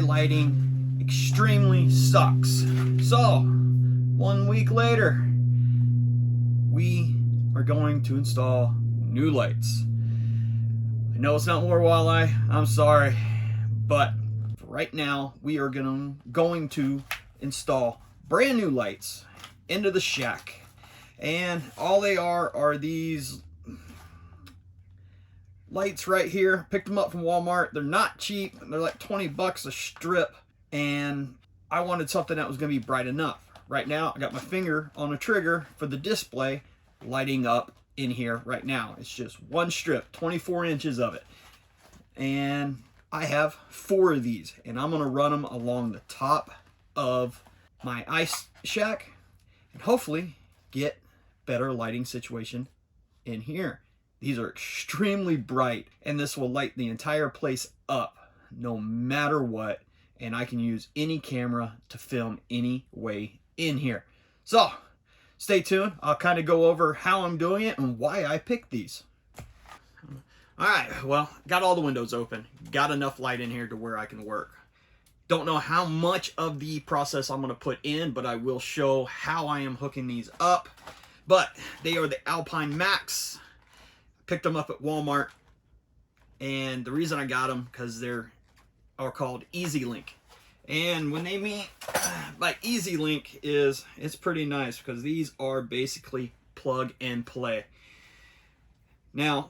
lighting extremely sucks. So 1 week later, we are going to install new lights. I know it's not more walleye, I'm sorry, but right now we are going to install brand new lights into the shack. And all they are these lights right here. Picked them up from Walmart. They're not cheap. They're like 20 bucks a strip, and I wanted something that was going to be bright enough. Right now I got my finger on a trigger for the display lighting up in here right now. It's just one strip, 24 inches of it, and I have 4 of these, and I'm going to run them along the top of my ice shack and hopefully get better lighting situation in here. These are extremely bright, and this will light the entire place up no matter what, and I can use any camera to film any way in here. So stay tuned. I'll kind of go over how I'm doing it and why I picked these. All right, well, got all the windows open, got enough light in here to where I can work. Don't know how much of the process I'm going to put in, but I will show how I am hooking these up. But they are the Alpine Max. Picked them up at Walmart, and the reason I got them because they're called Easy Link. And when they mean by Easy Link is, it's pretty nice because these are basically plug and play. Now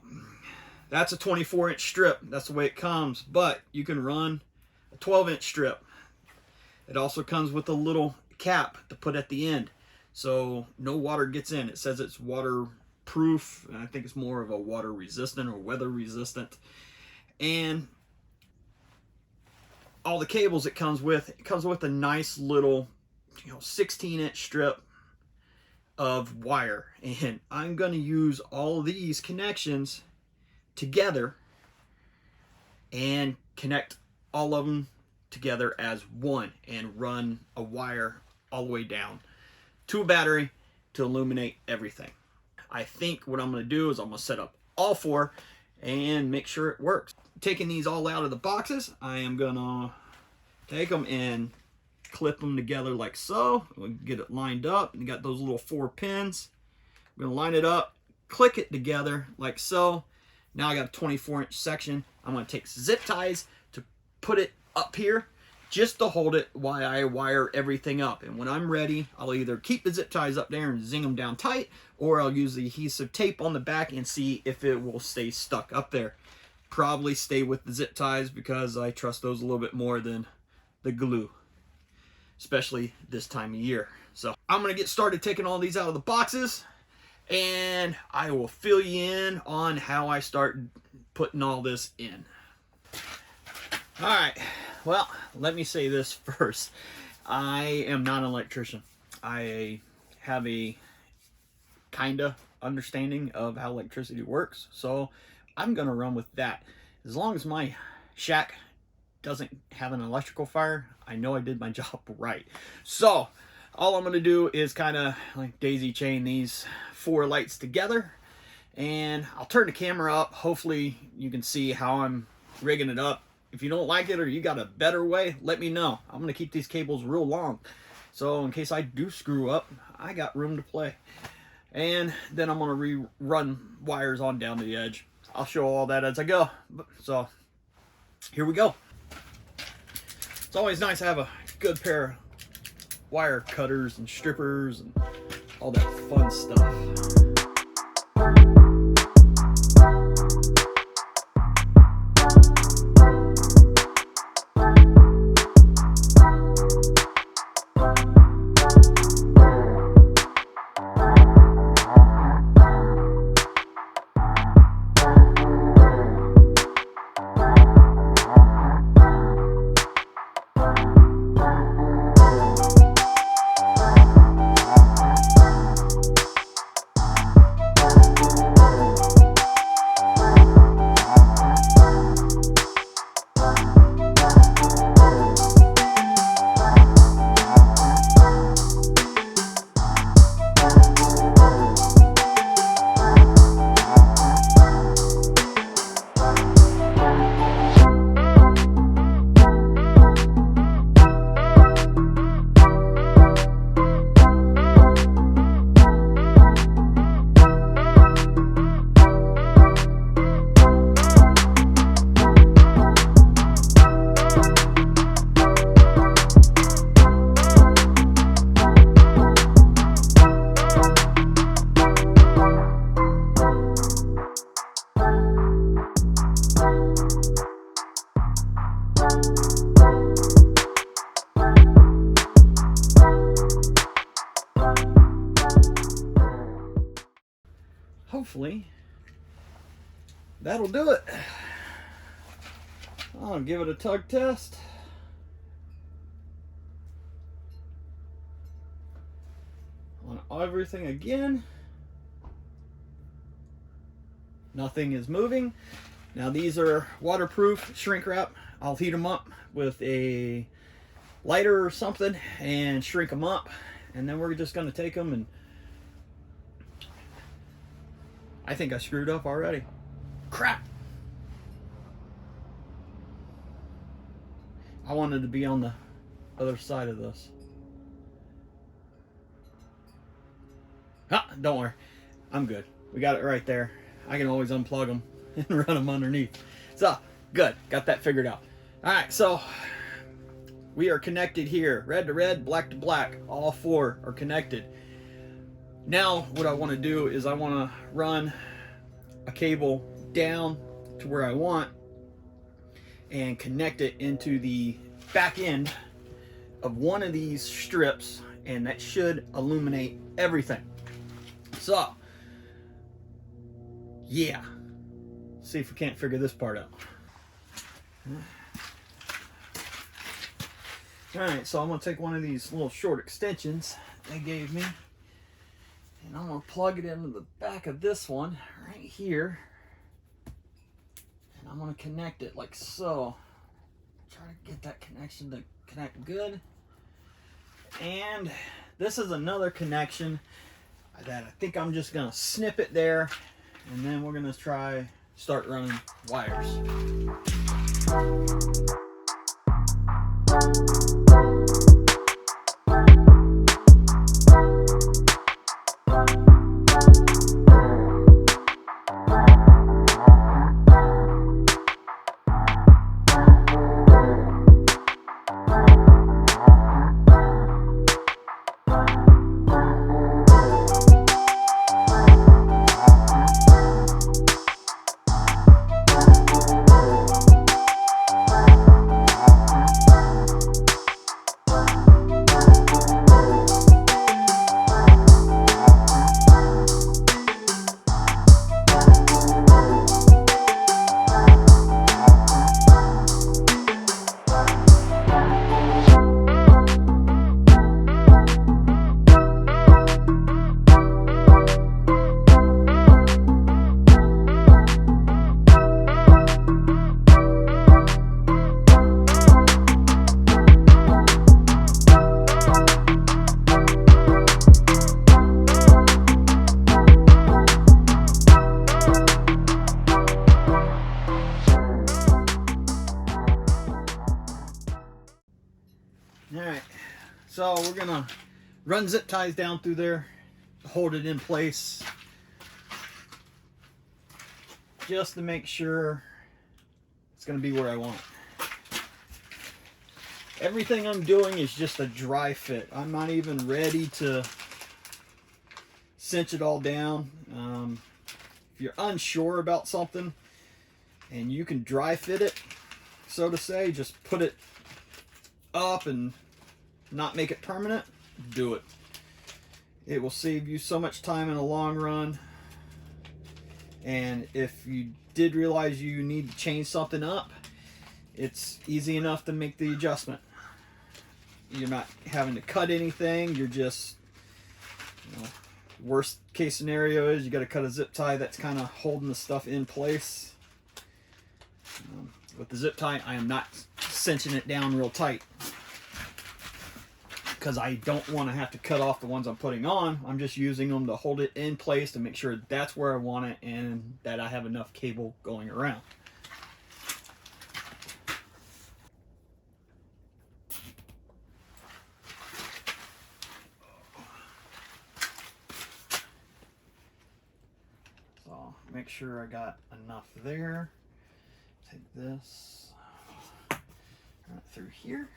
that's a 24-inch strip, that's the way it comes, but you can run a 12-inch strip. It also comes with a little cap to put at the end so no water gets in. It says it's waterproof, and I think it's more of a water resistant or weather resistant. And all the cables it comes with a nice little 16-inch strip of wire, and I'm going to use all these connections together and connect all of them together as one and run a wire all the way down to a battery to illuminate everything. I think what I'm going to do is I'm going to set up all 4 and make sure it works. Taking these all out of the boxes, I am going to take them and clip them together like so. We'll get it lined up, and you got those little 4 pins. I'm going to line it up, click it together like so. Now I got a 24-inch section. I'm going to take zip ties to put it up here just to hold it while I wire everything up. And when I'm ready, I'll either keep the zip ties up there and zing them down tight, or I'll use the adhesive tape on the back and see if it will stay stuck up there. Probably stay with the zip ties because I trust those a little bit more than the glue, especially this time of year. So I'm going to get started taking all these out of the boxes, and I will fill you in on how I start putting all this in. All right, well, let me say this first. I am not an electrician. I have a kinda understanding of how electricity works, so I'm gonna run with that. As long as my shack doesn't have an electrical fire, I know I did my job right. So all I'm gonna do is kind of like daisy chain these 4 lights together, and I'll turn the camera up. Hopefully you can see how I'm rigging it up. If you don't like it or you got a better way, let me know. I'm gonna keep these cables real long, so in case I do screw up, I got room to play. And then I'm gonna rerun wires on down to the edge. I'll show all that as I go. So here we go. It's always nice to have a good pair of wire cutters and strippers and all that fun stuff. hopefully that'll do it. I'll give it a tug test. On everything again. Nothing is moving. Now these are waterproof shrink wrap. I'll heat them up with a lighter or something and shrink them up, and then we're just going to take them, and I think I screwed up already. Crap! I wanted to be on the other side of this. Ah, don't worry. I'm good. We got it right there. I can always unplug them and run them underneath. So, good. Got that figured out. Alright, so we are connected here. Red to red, black to black. All four are connected. Now, what I want to do is I want to run a cable down to where I want and connect it into the back end of one of these strips, and that should illuminate everything. So, yeah. See if we can't figure this part out. Alright, so I'm going to take one of these little short extensions they gave me, and I'm going to plug it into the back of this one right here, and I'm going to connect it like so. Try to get that connection to connect good. And this is another connection that I think I'm just going to snip it there, and then we're going to start running wires. Alright, so we're gonna run zip ties down through there, hold it in place, just to make sure it's gonna be where I want it. Everything I'm doing is just a dry fit. I'm not even ready to cinch it all down. If you're unsure about something and you can dry fit it, so to say, just put it up and not make it permanent, do it. It will save you so much time in the long run. And if you did realize you need to change something up, it's easy enough to make the adjustment. You're not having to cut anything. You're just, worst case scenario is you got to cut a zip tie that's kind of holding the stuff in place. With the zip tie, I am not cinching it down real tight because I don't want to have to cut off the ones I'm putting on. I'm just using them to hold it in place to make sure that's where I want it and that I have enough cable going around. So make sure I got enough there. Take this right through here.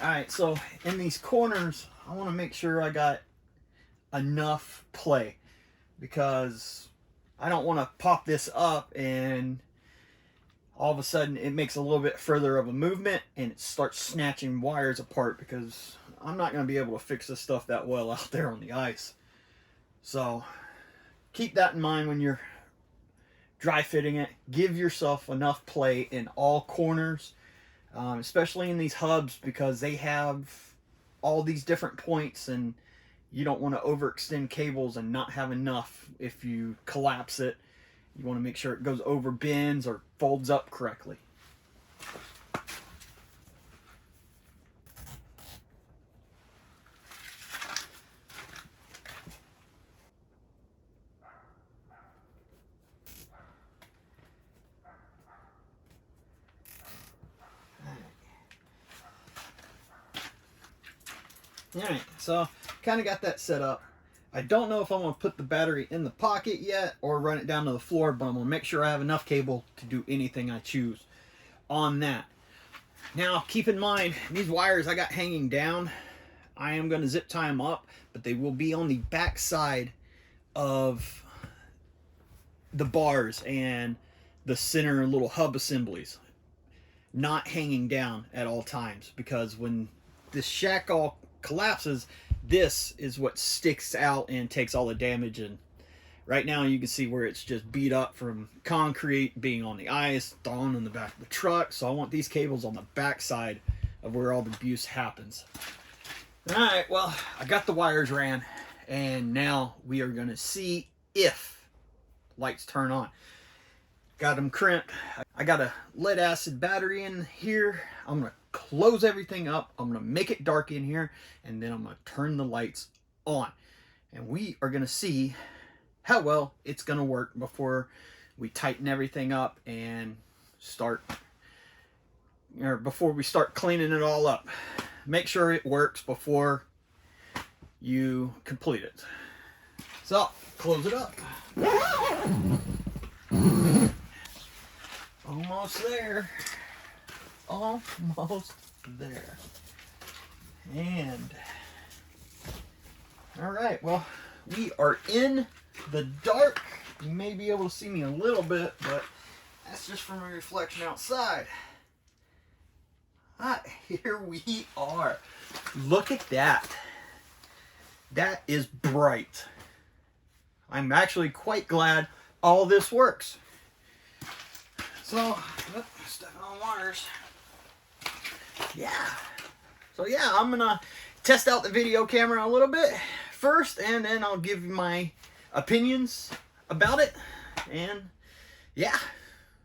Alright, so in these corners, I want to make sure I got enough play, because I don't want to pop this up and all of a sudden it makes a little bit further of a movement and it starts snatching wires apart, because I'm not going to be able to fix this stuff that well out there on the ice. So keep that in mind when you're dry fitting it. Give yourself enough play in all corners, especially in these hubs, because they have all these different points, and you don't want to overextend cables and not have enough. If you collapse it, you want to make sure it goes over bends or folds up correctly. Alright, so kind of got that set up. I don't know if I'm going to put the battery in the pocket yet or run it down to the floor, but I'm going to make sure I have enough cable to do anything I choose on that. Now, keep in mind, these wires I got hanging down, I am going to zip tie them up, but they will be on the back side of the bars and the center little hub assemblies, not hanging down at all times, because when this shack all collapses, this is what sticks out and takes all the damage. And right now you can see where it's just beat up from concrete being on the ice, thrown in the back of the truck. So I want these cables on the back side of where all the abuse happens. All right, well, I got the wires ran, and now we are going to see if lights turn on. Got them crimped. I got a lead acid battery in here. I'm going to close everything up. I'm going to make it dark in here, and then I'm going to turn the lights on. And we are going to see how well it's going to work before we tighten everything up and before we start cleaning it all up. Make sure it works before you complete it. So, close it up. Almost there. Almost there. And all right, well, we are in the dark. You may be able to see me a little bit, but that's just from a reflection outside. Here we are. Look at that. That is bright. I'm actually quite glad all this works. So, stepping on wires. Yeah. So yeah, I'm gonna test out the video camera a little bit first, and then I'll give you my opinions about it. And yeah,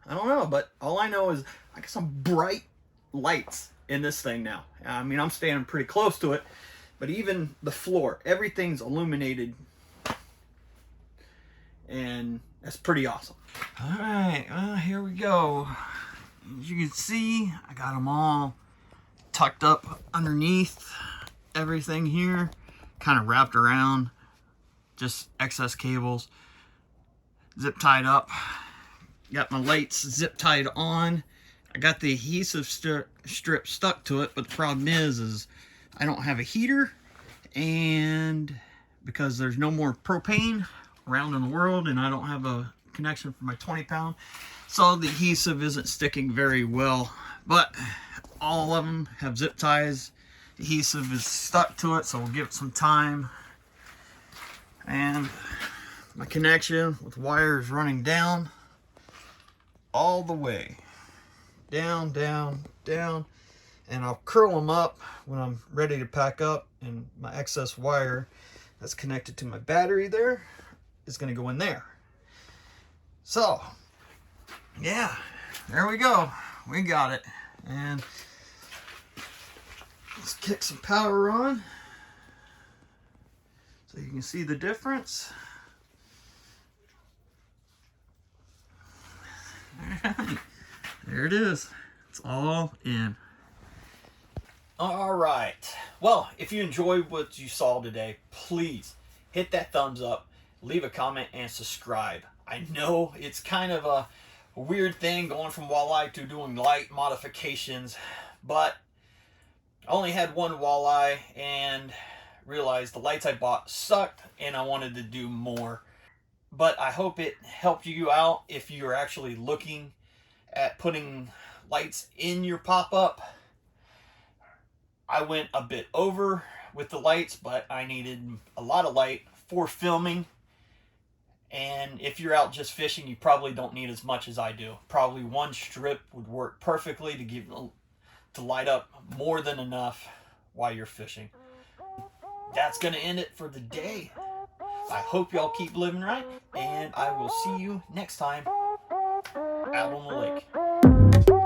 I don't know, but all I know is I got some bright lights in this thing now. I mean, I'm standing pretty close to it, but even the floor, everything's illuminated, and that's pretty awesome. All right, well, here we go. As you can see, I got them all tucked up underneath everything here, kind of wrapped around, just excess cables, zip tied up. Got my lights zip tied on. I got the adhesive strip stuck to it, but the problem is I don't have a heater, and because there's no more propane around in the world, and I don't have a connection for my 20-pound, so the adhesive isn't sticking very well. But all of them have zip ties. The adhesive is stuck to it, so we'll give it some time. And my connection with wires running down all the way. Down, down, down. And I'll curl them up when I'm ready to pack up, and my excess wire that's connected to my battery there is going to go in there. So, yeah, there we go. We got it. And let's kick some power on so you can see the difference. All right, there it is. It's all in. All right. Well, if you enjoyed what you saw today, please hit that thumbs up, leave a comment, and subscribe. I know it's kind of a weird thing going from walleye to doing light modifications, but I only had one walleye and realized the lights I bought sucked and I wanted to do more. But I hope it helped you out if you're actually looking at putting lights in your pop-up. I went a bit over with the lights, but I needed a lot of light for filming. And if you're out just fishing, you probably don't need as much as I do. Probably one strip would work perfectly to light up more than enough while you're fishing. That's going to end it for the day. I hope y'all keep living right, and I will see you next time out on the lake.